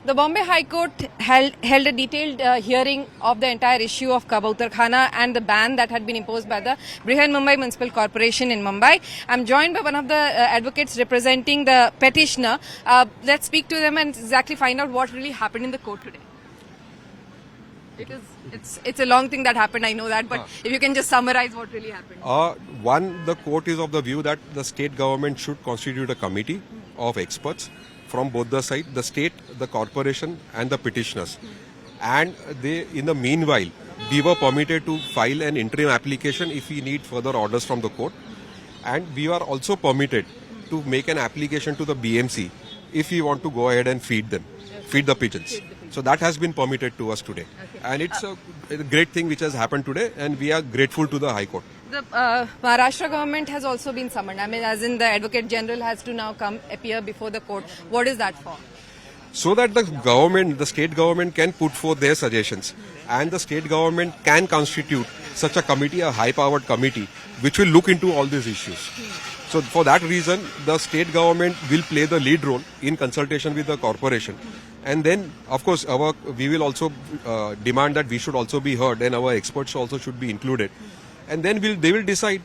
The Bombay High Court held a detailed hearing of the entire issue of Kabautarkhana and the ban that had been imposed by the Brihan Mumbai Municipal Corporation in Mumbai. I'm joined by one of the advocates representing the petitioner. Let's speak to them and exactly find out what really happened in the court today. Because it's a long thing that happened, I know that, but if you can just summarize what really happened. One, the court is of the view that the state government should constitute a committee of experts from both the sides, the state, the corporation and the petitioners. And they, in the meanwhile, we were permitted to file an interim application if we need further orders from the court. And we are also permitted to make an application to the BMC if we want to go ahead and feed the pigeons. So that has been permitted to us today. Okay. And it's a great thing which has happened today, and we are grateful to the High Court. The Maharashtra government has also been summoned. I mean, as in the Advocate General has to now come appear before the court. What is that for? So that the state government can put forth their suggestions, and the state government can constitute such a committee, a high-powered committee, which will look into all these issues. So for that reason, the state government will play the lead role in consultation with the corporation. And then, of course, we will also demand that we should also be heard, and our experts also should be included. And then they will decide.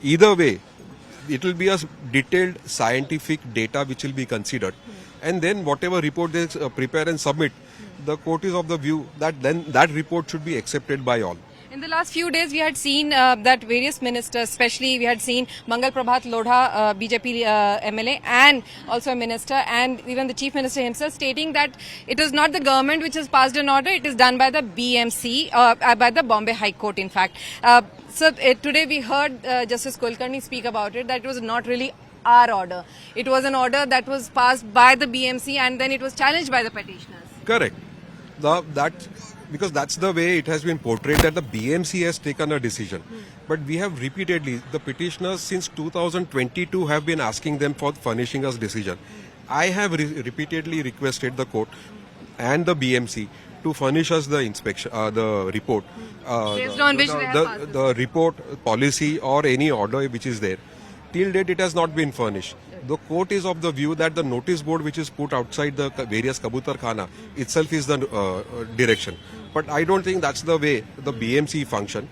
Either way, it will be a detailed scientific data which will be considered. And then whatever report they prepare and submit, the court is of the view that then that report should be accepted by all. In the last few days, we had seen that various ministers, especially we had seen Mangal Prabhat Lodha, BJP MLA, and also a minister, and even the Chief Minister himself, stating that it is not the government which has passed an order, it is done by the BMC, by the Bombay High Court, in fact. Today we heard Justice Kulkarni speak about it, that it was not really our order. It was an order that was passed by the BMC, and then it was challenged by the petitioners. Correct. Because that's the way it has been portrayed, that the BMC has taken a decision. But we have repeatedly, the petitioners since 2022 have been asking them for furnishing us decision. I have repeatedly requested the court and the BMC to furnish us the inspection, the report, based on which they have passed the report, policy or any order which is there. Till date it has not been furnished. The court is of the view that the notice board which is put outside the various Kabautarkhana itself is the direction. But I don't think that's the way the BMC function.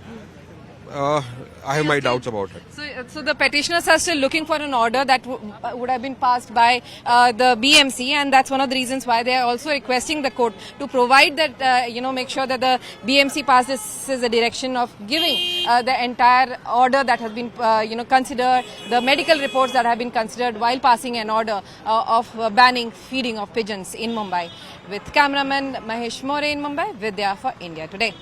I have my doubts about it. So the petitioners are still looking for an order that would have been passed by the BMC, and that's one of the reasons why they are also requesting the court to provide that, make sure that the BMC passes the direction of giving the entire order that has been, considered, the medical reports that have been considered while passing an order of banning feeding of pigeons in Mumbai. With cameraman Mahesh More in Mumbai, Vidya for India Today.